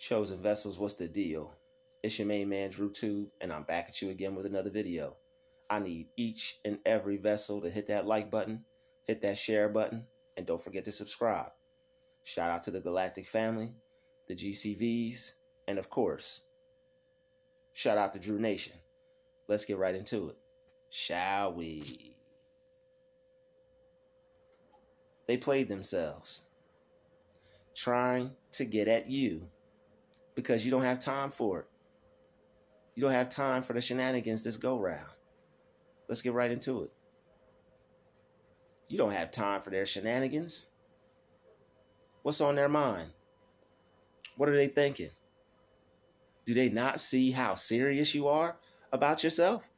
Chosen vessels, what's the deal? It's your main man, Druuill, and I'm back at you again with another video. I need each and every vessel to hit that like button, hit that share button, and don't forget to subscribe. Shout out to the Galactic family, the GCVs, and of course, shout out to Drew Nation. Let's get right into it, shall we? They played themselves, trying to get at you because you don't have time for it. You don't have time for the shenanigans this go round. Let's get right into it. You don't have time for their shenanigans. What's on their mind? What are they thinking? Do they not see how serious you are about yourself?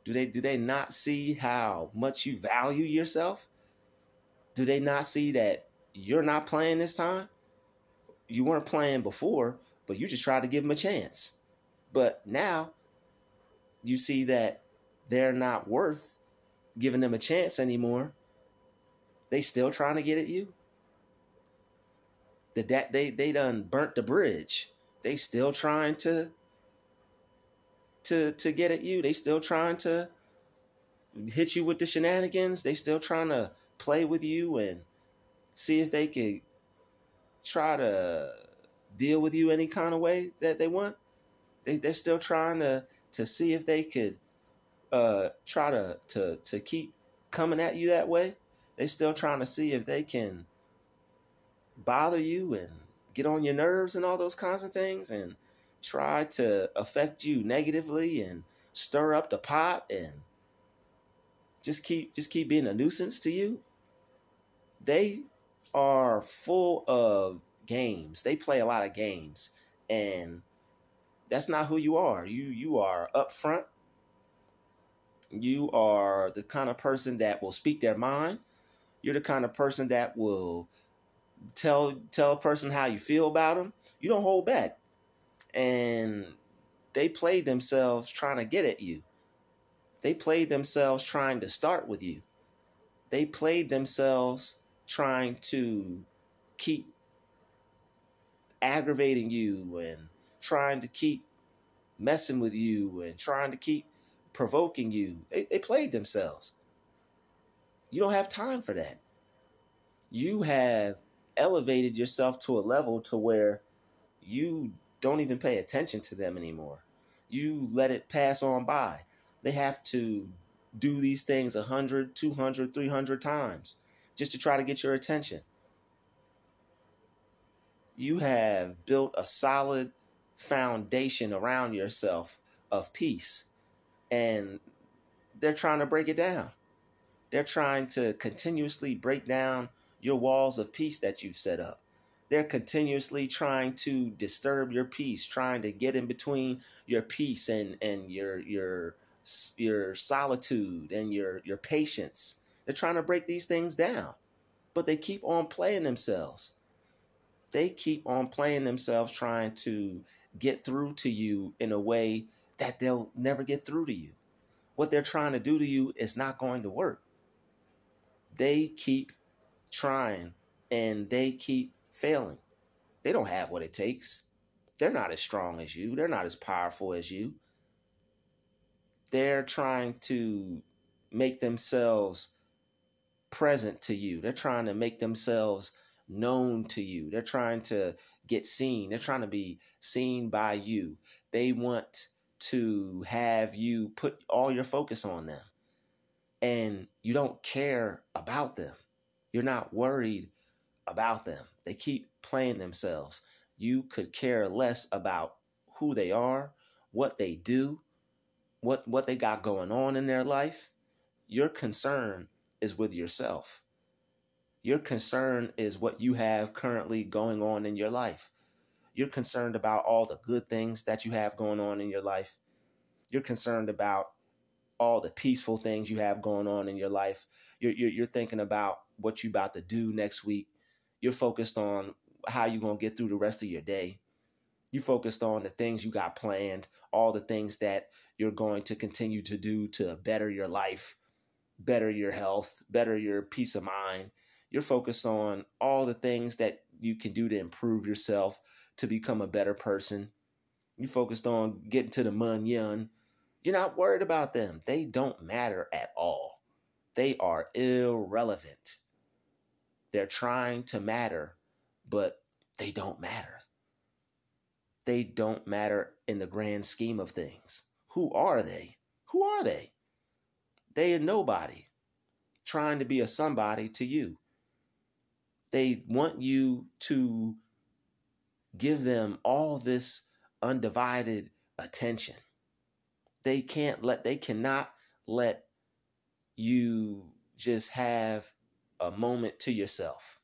Do they not see how much you value yourself? Do they not see that you're not playing this time? You weren't playing before, but you just tried to give them a chance. But now you see that they're not worth giving them a chance anymore. They still trying to get at you. They done burnt the bridge. They still trying to get at you. They still trying to hit you with the shenanigans. They still trying to play with you and see if they could try to deal with you any kind of way that they want. They're still trying to see if they could try to keep coming at you that way. They're still trying to see if they can bother you and get on your nerves and all those kinds of things and try to affect you negatively and stir up the pot and just keep being a nuisance to you. They are full of games. They play a lot of games, and that's not who you are. You are upfront. You are the kind of person that will speak their mind. You're the kind of person that will tell a person how you feel about them. You don't hold back. And they played themselves trying to get at you. They played themselves trying to start with you. They played themselves trying to keep aggravating you and trying to keep messing with you and trying to keep provoking you. They played themselves. You don't have time for that. You have elevated yourself to a level to where you don't even pay attention to them anymore. You let it pass on by. They have to do these things 100, 200, 300 times just to try to get your attention. You have built a solid foundation around yourself of peace, and they're trying to break it down. They're trying to continuously break down your walls of peace that you've set up. They're continuously trying to disturb your peace, trying to get in between your peace and your solitude and your patience. They're trying to break these things down, but they keep on playing themselves. They keep on playing themselves, trying to get through to you in a way that they'll never get through to you. What they're trying to do to you is not going to work. They keep trying and they keep failing. They don't have what it takes. They're not as strong as you. They're not as powerful as you. They're trying to make themselves present to you. They're trying to make themselves known to you. They're trying to get seen. They're trying to be seen by you. They want to have you put all your focus on them. And you don't care about them. You're not worried about them. They keep playing themselves. You could care less about who they are, what they do, what they got going on in their life. Your concern is with yourself. Your concern is what you have currently going on in your life. You're concerned about all the good things that you have going on in your life. You're concerned about all the peaceful things you have going on in your life. You're thinking about what you're about to do next week. You're focused on how you're going to get through the rest of your day. You focused on the things you got planned, all the things that you're going to continue to do to better your life, better your health, better your peace of mind. You're focused on all the things that you can do to improve yourself, to become a better person. You focused on getting to the money. You're not worried about them. They don't matter at all. They are irrelevant. They're trying to matter, but they don't matter. They don't matter in the grand scheme of things. Who are they? Who are they? They are nobody trying to be a somebody to you. They want you to give them all this undivided attention. They cannot let you just have a moment to yourself.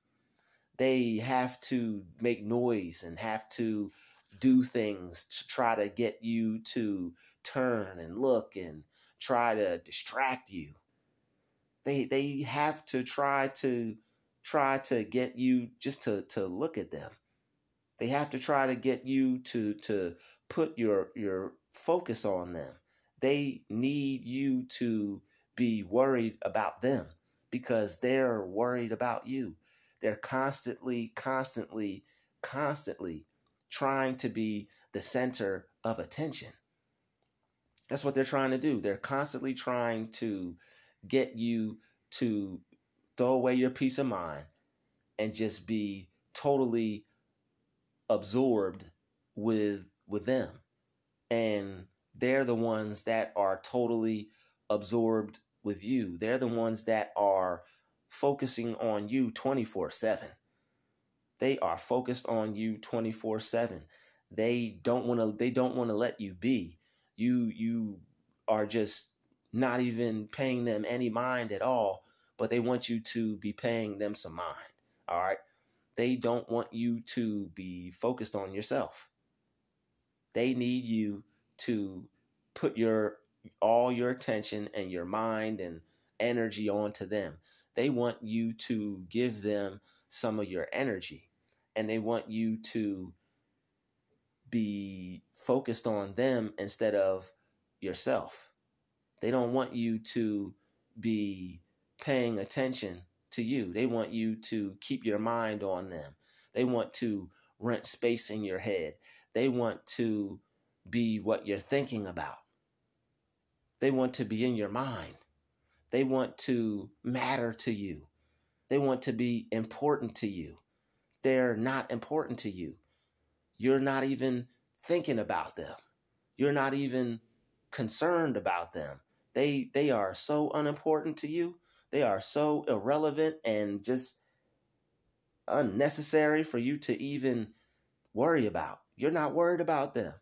They have to make noise and have to do things to try to get you to turn and look and try to distract you. They have to try to get you just to look at them. They have to try to get you to put your focus on them. They need you to be worried about them because they're worried about you. They're constantly trying to be the center of attention. That's what they're trying to do. They're constantly trying to get you to throw away your peace of mind and just be totally absorbed with them. And they're the ones that are totally absorbed with you. They're the ones that are focusing on you 24/7. They are focused on you 24/7. They don't want to let you be. You are just not even paying them any mind at all, but they want you to be paying them some mind. All right? They don't want you to be focused on yourself. They need you to put all your attention and your mind and energy onto them. They want you to give them some of your energy, and they want you to be focused on them instead of yourself. They don't want you to be paying attention to you. They want you to keep your mind on them. They want to rent space in your head. They want to be what you're thinking about. They want to be in your mind. They want to matter to you. They want to be important to you. They're not important to you. You're not even thinking about them. You're not even concerned about them. They are so unimportant to you. They are so irrelevant and just unnecessary for you to even worry about. You're not worried about them.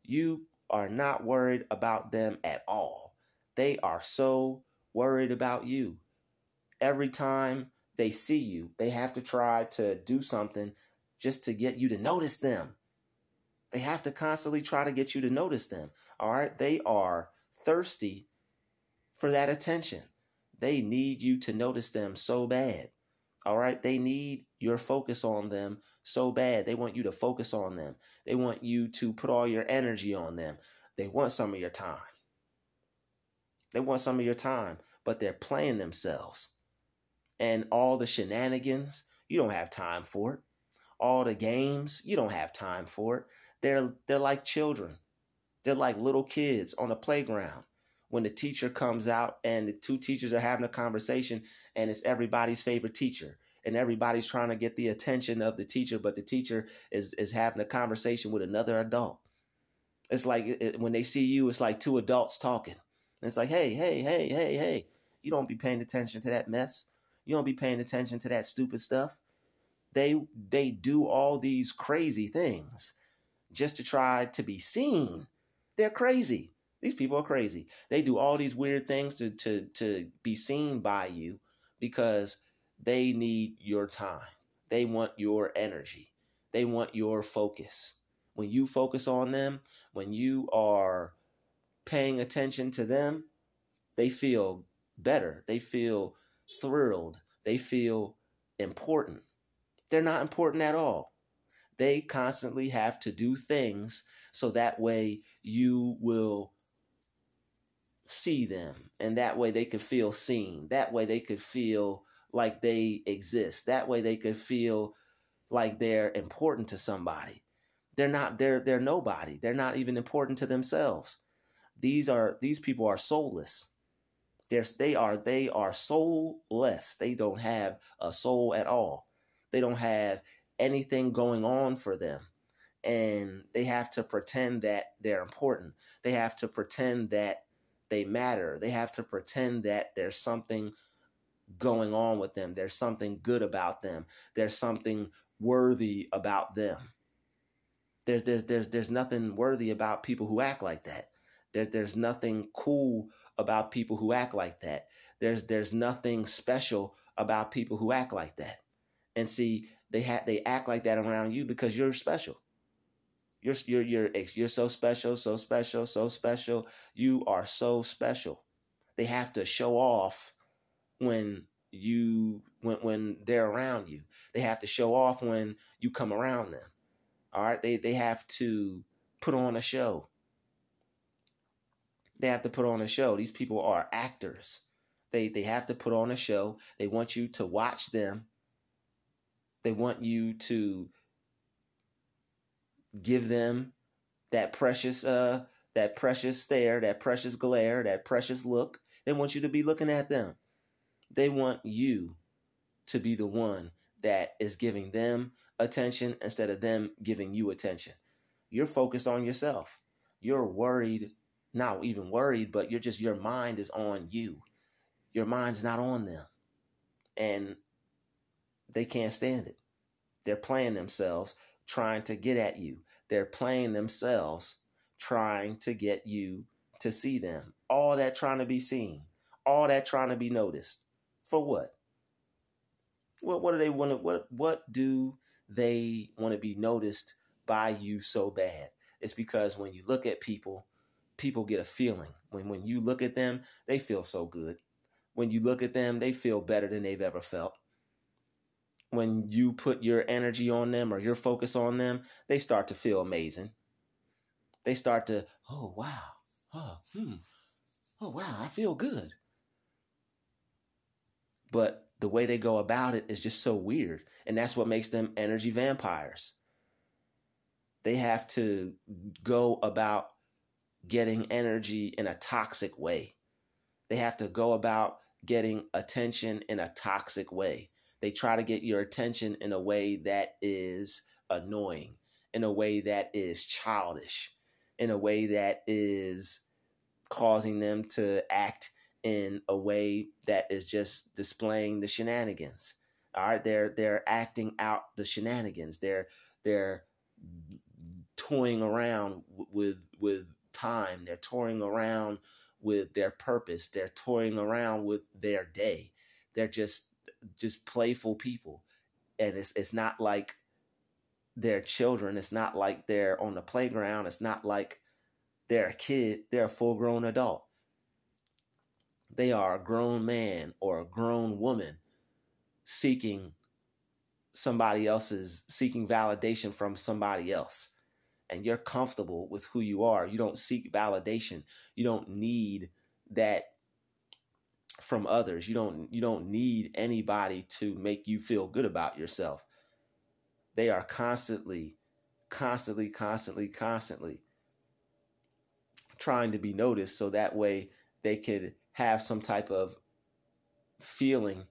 You are not worried about them at all. They are so worried about you. Every time they see you, they have to try to do something just to get you to notice them. They have to constantly try to get you to notice them. All right? They are thirsty for that attention. They need you to notice them so bad. All right? They need your focus on them so bad. They want you to focus on them. They want you to put all your energy on them. They want some of your time. They want some of your time, but they're playing themselves. And all the shenanigans, you don't have time for it. All the games, you don't have time for it. They're like children. They're like little kids on a playground. When the teacher comes out and the two teachers are having a conversation and it's everybody's favorite teacher and everybody's trying to get the attention of the teacher, but the teacher is having a conversation with another adult. It's like when they see you, it's like two adults talking. And it's like, hey, you don't be paying attention to that mess. You don't be paying attention to that stupid stuff. They do all these crazy things just to try to be seen. They're crazy. These people are crazy. They do all these weird things to be seen by you because they need your time. They want your energy. They want your focus. When you focus on them, when you are paying attention to them, they feel better. They feel thrilled. They feel important. They're not important at all. They constantly have to do things so that way you will see them, and that way they could feel seen. That way they could feel like they exist. That way they could feel like they're important to somebody. They're not, they're nobody. They're not even important to themselves. These people are soulless. They are soulless. They don't have a soul at all. They don't have anything going on for them. And they have to pretend that they're important. They have to pretend that they matter. They have to pretend that there's something going on with them. There's something good about them. There's something worthy about them. There's nothing worthy about people who act like that. There's nothing cool about people who act like that. There's nothing special about people who act like that. And see, they act like that around you because you're special. You're so special, so special, so special. You are so special. They have to show off when they're around you. They have to show off when you come around them. All right, they have to put on a show. They have to put on a show. These people are actors. They have to put on a show. They want you to watch them. They want you to give them that precious stare, that precious glare, that precious look. They want you to be looking at them. They want you to be the one that is giving them attention instead of them giving you attention. You're focused on yourself. You're worried, not even worried, but your mind is on you. Your mind's not on them. And they can't stand it. They're playing themselves trying to get at you. They're playing themselves trying to get you to see them. All that trying to be seen. All that trying to be noticed. For what? What do they want to, what do they want to be noticed by you so bad? It's because when you look at people get a feeling. When you look at them, they feel so good. When you look at them, they feel better than they've ever felt. When you put your energy on them or your focus on them, they start to feel amazing. They start to, oh, wow. Oh, wow, I feel good. But the way they go about it is just so weird. And that's what makes them energy vampires. They have to go about getting energy in a toxic way. They have to go about getting attention in a toxic way. They try to get your attention in a way that is annoying, in a way that is childish, in a way that is causing them to act in a way that is just displaying the shenanigans. All right, they're acting out the shenanigans. They're toying around with time. They're toying around with their purpose. They're toying around with their day. They're just playful people. And it's not like they're children. It's not like they're on the playground. It's not like they're a kid. They're a full-grown adult. They are a grown man or a grown woman seeking validation from somebody else. And you're comfortable with who you are. You don't seek validation. You don't need that from others. You don't need anybody to make you feel good about yourself. They are constantly trying to be noticed so that way they could have some type of feeling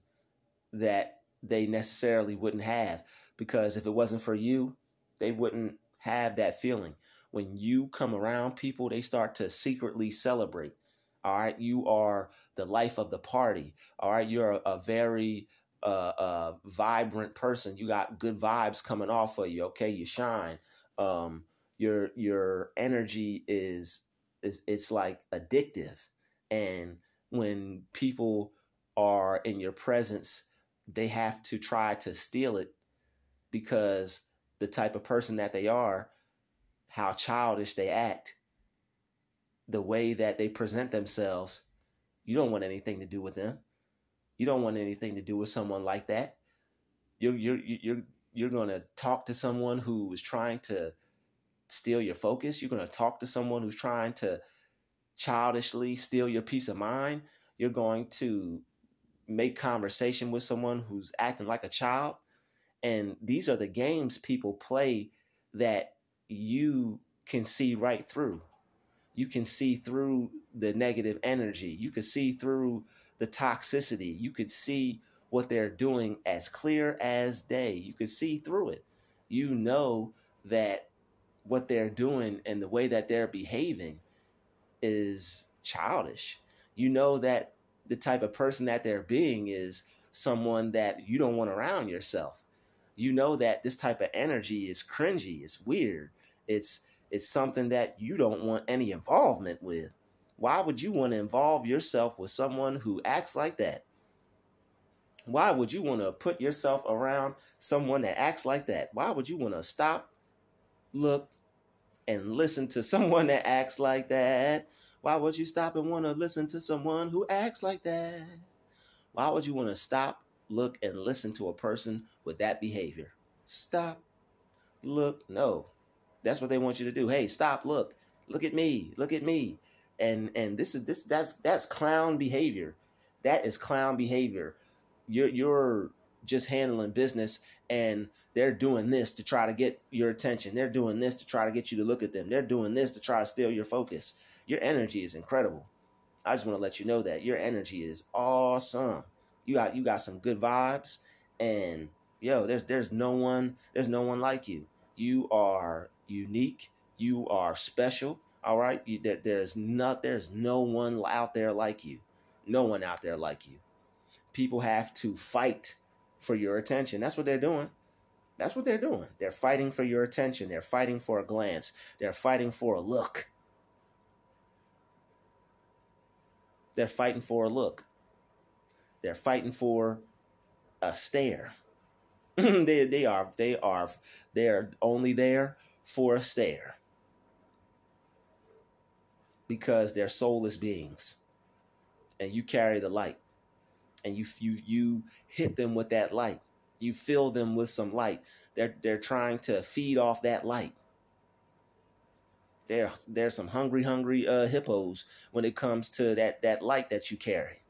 that they necessarily wouldn't have. Because if it wasn't for you, they wouldn't have that feeling. When you come around people, they start to secretly celebrate. All right, you are the life of the party. All right, you're a very vibrant person. You got good vibes coming off of you. Okay, you shine. Your energy is it's like addictive. And when people are in your presence, they have to try to steal it because the type of person that they are, how childish they act, the way that they present themselves, you don't want anything to do with them. You don't want anything to do with someone like that. You're going to talk to someone who is trying to steal your focus. You're going to talk to someone who's trying to childishly steal your peace of mind. You're going to make conversation with someone who's acting like a child. And these are the games people play that you can see right through. You can see through the negative energy. You can see through the toxicity. You could see what they're doing as clear as day. You could see through it. You know that what they're doing and the way that they're behaving is childish. You know that the type of person that they're being is someone that you don't want around yourself. You know that this type of energy is cringy, it's weird, it's something that you don't want any involvement with. Why would you want to involve yourself with someone who acts like that? Why would you want to put yourself around someone that acts like that? Why would you want to stop, look, and listen to someone that acts like that? Why would you stop and want to listen to someone who acts like that? Why would you want to stop, look, and listen to a person with that behavior? Stop, look, no. That's what they want you to do. Hey, stop, look at me, look at me. And that's clown behavior. That is clown behavior. You're just handling business, and they're doing this to try to get your attention. They're doing this to try to get you to look at them. They're doing this to try to steal your focus. Your energy is incredible. I just want to let you know that your energy is awesome. You got some good vibes, and yo, there's no one like you. You are unique. You are special. All right. There's no one out there like you. No one out there like you. People have to fight for your attention. That's what they're doing. That's what they're doing. They're fighting for your attention. They're fighting for a glance. They're fighting for a look. They're fighting for a look. They're fighting for a stare. They're only there for a stare. Because they're soulless beings. And you carry the light. And you hit them with that light. You fill them with some light. They're trying to feed off that light. There's some hungry hippos when it comes to that light that you carry.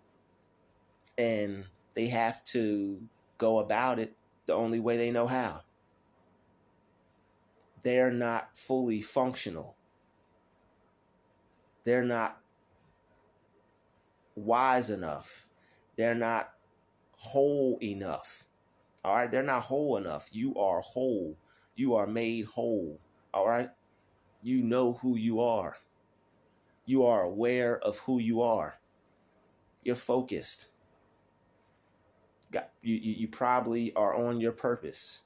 And they have to go about it the only way they know how. They're not fully functional. They're not wise enough. They're not whole enough. All right? They're not whole enough. You are whole. You are made whole. All right? You know who you are. You are aware of who you are. You're focused. You probably are on your purpose.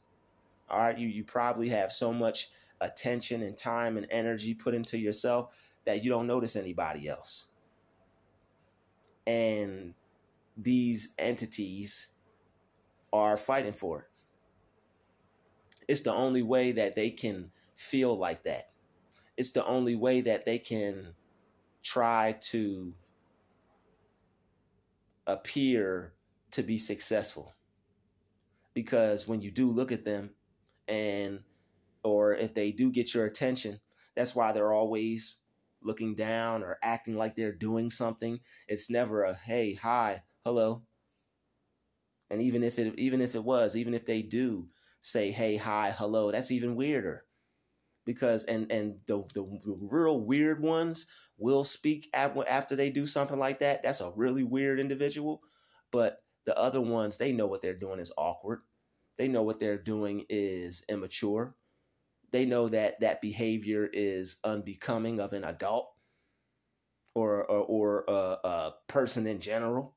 All right? You probably have so much attention and time and energy put into yourself that you don't notice anybody else. And these entities are fighting for it. It's the only way that they can feel like that. It's the only way that they can try to appear to be successful. Because when you do look at them, or if they do get your attention, that's why they're always looking down or acting like they're doing something. It's never a hey, hi, hello. And even if they do say hey, hi, hello, that's even weirder. Because and the real weird ones will speak after they do something like that. That's a really weird individual. But the other ones, they know what they're doing is awkward. They know what they're doing is immature. They know that behavior is unbecoming of an adult or a person in general.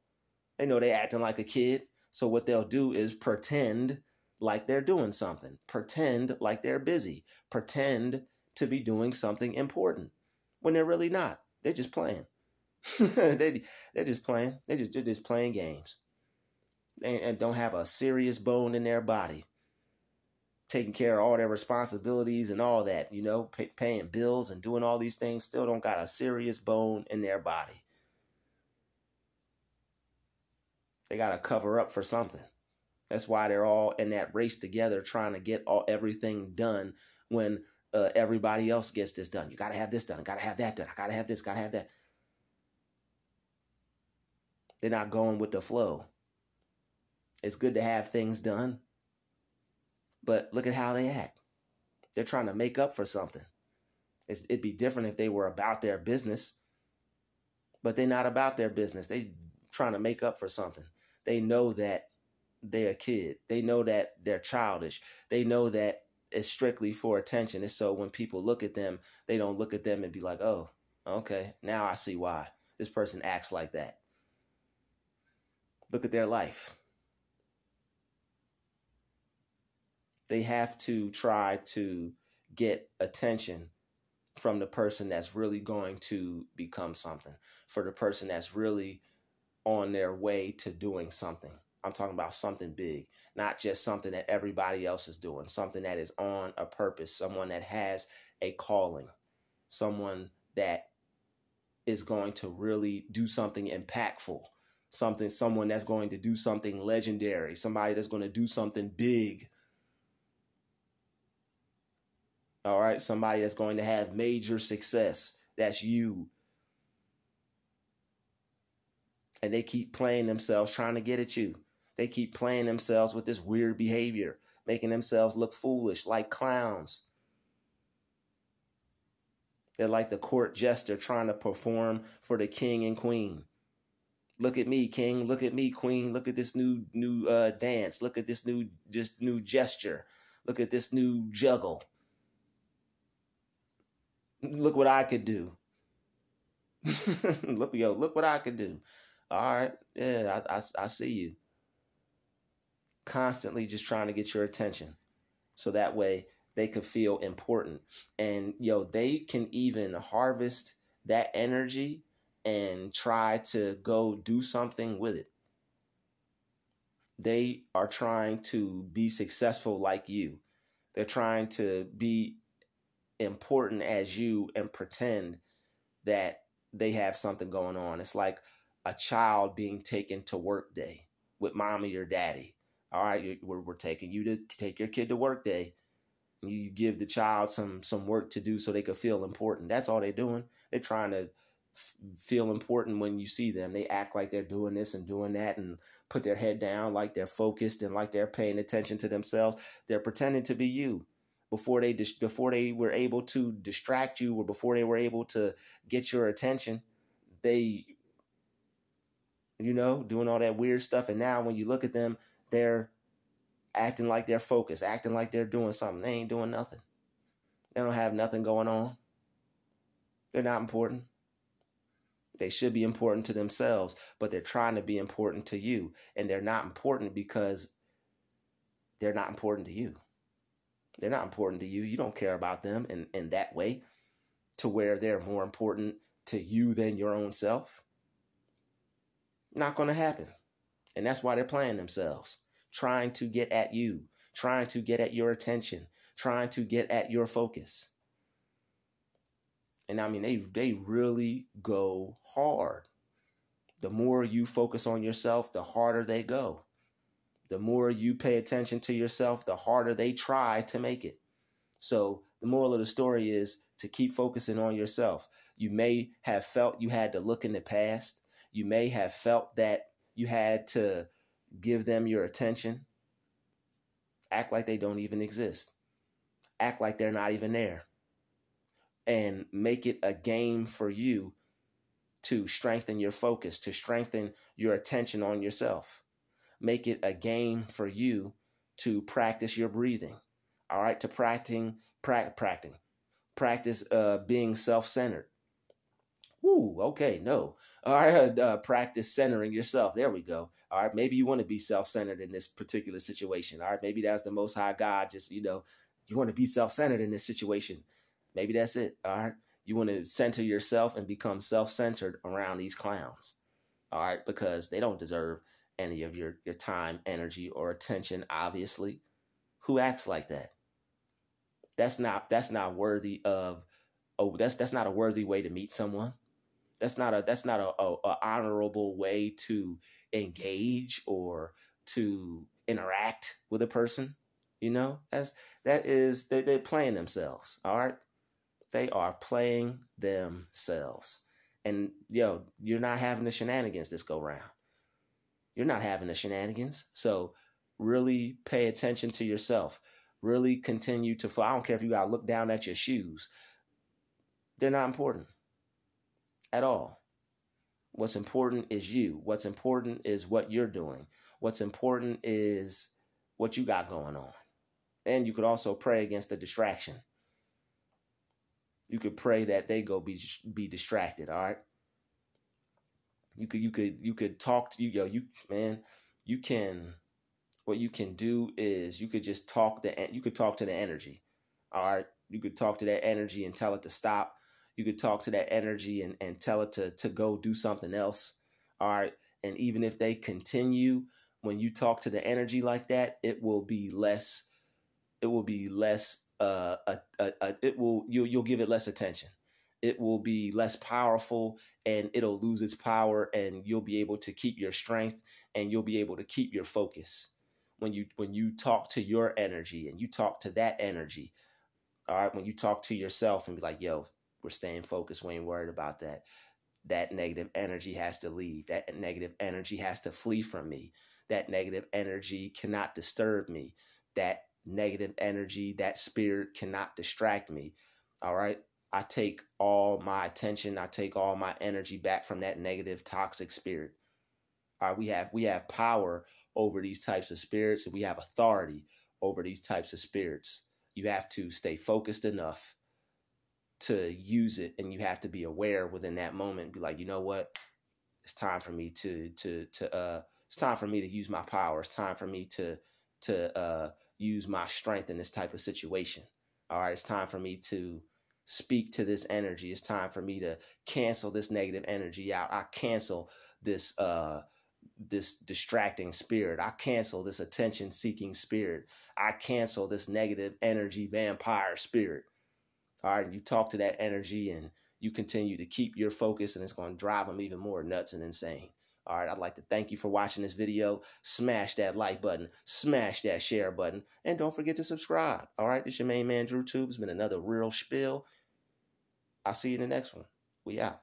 They know they're acting like a kid. So what they'll do is pretend like they're doing something, pretend like they're busy, pretend to be doing something important when they're really not. They're just playing. They're just playing. They're just playing games and don't have a serious bone in their body, taking care of all their responsibilities and all that, paying bills and doing all these things, still don't got a serious bone in their body. They got to cover up for something. That's why they're all in that race together trying to get everything done when everybody else gets this done. You got to have this done. I got to have that done. I got to have this. Got to have that. They're not going with the flow. It's good to have things done. But look at how they act. They're trying to make up for something. It'd be different if they were about their business, but they're not about their business. They trying to make up for something. They know that they're a kid. They know that they're childish. They know that it's strictly for attention. And so when people look at them, they don't look at them and be like, oh, okay, now I see why this person acts like that. Look at their life. They have to try to get attention from the person that's really going to become something, for the person that's really on their way to doing something. I'm talking about something big, not just something that everybody else is doing, something that is on a purpose, someone that has a calling, someone that is going to really do something impactful, someone that's going to do something legendary, somebody that's going to do something big. All right, somebody that's going to have major success. That's you. And they keep playing themselves, trying to get at you. They keep playing themselves with this weird behavior, making themselves look foolish, like clowns. They're like the court jester trying to perform for the king and queen. Look at me, king. Look at me, queen. Look at this new dance. Look at this new gesture. Look at this new juggle. Look what I could do. Look what I could do. All right. Yeah, I see you. Constantly just trying to get your attention. So that way they could feel important. And they can even harvest that energy and try to go do something with it. They are trying to be successful like you. They're trying to be important as you and pretend that they have something going on. It's like a child being taken to work day with mommy or daddy. All right, we're taking you to take your kid to work day. You give the child some work to do so they could feel important. That's all they're doing. They're trying to feel important when you see them. They act like they're doing this and doing that and put their head down like they're focused and like they're paying attention to themselves. They're pretending to be you. Before they were able to distract you, or before they were able to get your attention, they, doing all that weird stuff. And now when you look at them, they're acting like they're focused, acting like they're doing something. They ain't doing nothing. They don't have nothing going on. They're not important. They should be important to themselves, but they're trying to be important to you. And they're not important because they're not important to you. They're not important to you. You don't care about them in that way, to where they're more important to you than your own self. Not going to happen. And that's why they're playing themselves, trying to get at you, trying to get at your attention, trying to get at your focus. And I mean, they really go hard. The more you focus on yourself, the harder they go. The more you pay attention to yourself, the harder they try to make it. So the moral of the story is to keep focusing on yourself. You may have felt you had to look in the past. You may have felt that you had to give them your attention. Act like they don't even exist. Act like they're not even there. And make it a game for you to strengthen your focus, to strengthen your attention on yourself. Make it a game for you to practice your breathing. All right, to practice being self-centered. Ooh, okay, no. All right, practice centering yourself. There we go. All right, maybe you want to be self-centered in this particular situation. All right, maybe that's the Most High God. Just, you want to be self-centered in this situation. Maybe that's it. All right, you want to center yourself and become self-centered around these clowns. All right, because they don't deserve any of your time, energy, or attention, obviously. Who acts like that? That's not worthy of, that's not a worthy way to meet someone. That's not a honorable way to engage or to interact with a person. They're playing themselves. All right. They are playing themselves. And you're not having the shenanigans this go round. You're not having the shenanigans. So really pay attention to yourself. really continue to, I don't care if you got to look down at your shoes. They're not important at all. What's important is you. What's important is what you're doing. What's important is what you got going on. And you could also pray against the distraction. You could pray that they go be distracted, all right? You could talk to you can what you can do is you could just talk to the energy. All right. You could talk to that energy and tell it to stop. You could talk to that energy and tell it to go do something else. All right. And even if they continue, when you talk to the energy like that, you'll give it less attention. It will be less powerful, and it'll lose its power, and you'll be able to keep your strength, and you'll be able to keep your focus. When you talk to your energy and you talk to that energy, all right, when you talk to yourself and be like, yo, we're staying focused, we ain't worried about that. That negative energy has to leave. That negative energy has to flee from me. That negative energy cannot disturb me. That negative energy, that spirit cannot distract me. All right. I take all my attention, I take all my energy back from that negative, toxic spirit. All right, we have power over these types of spirits, and we have authority over these types of spirits. You have to stay focused enough to use it, and you have to be aware within that moment and be like, you know what? It's time for me it's time for me to use my power. It's time for me to use my strength in this type of situation. All right, it's time for me to speak to this energy. It's time for me to cancel this negative energy out. I cancel this distracting spirit. I cancel this attention-seeking spirit. I cancel this negative energy vampire spirit. All right, you talk to that energy and you continue to keep your focus, and it's going to drive them even more nuts and insane. All right, I'd like to thank you for watching this video. Smash that like button, smash that share button, and don't forget to subscribe. All right, this is your main man, Druuill. It's been another real spill. I'll see you in the next one. We out.